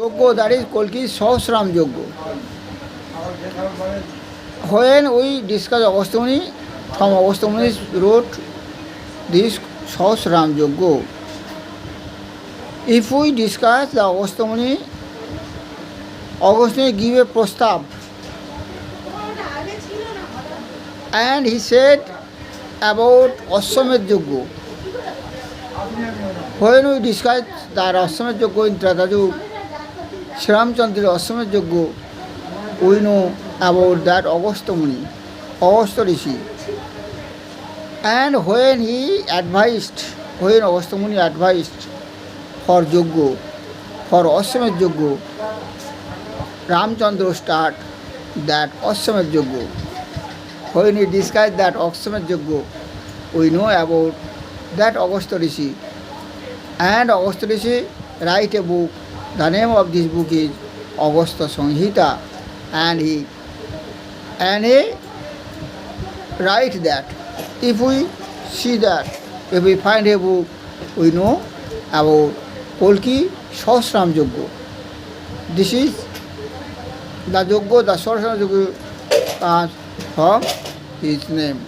Yogya, that is Kalki Sahasram Yogya. When we discuss Agastya, from Agastya wrote this Sahasram Yogya. If we discuss the Agastya, Agastya give a prastav, and he said about Ashwamed Yogya. When we discuss that Ashwamed Yogya in Tratayuga, Sri Ramchandra Ashwamed Yogya, we know about that Agastya Muni, Agastya Rishi. And when Agastya Muni advised for Yogya, for Ashwamed Yogya, Ramchandra start that Ashwamed Yogya. When we discuss that Ashwamed Yogya, we know about that Agastya Rishi. And Agastya Rishi write a book. The name of this book is Agastya Samhita, and he write that. If we see that, if we find a book, we know about Kalki Sahasram Yogya. This is the Yogya, the Sahasram Yogya from his name.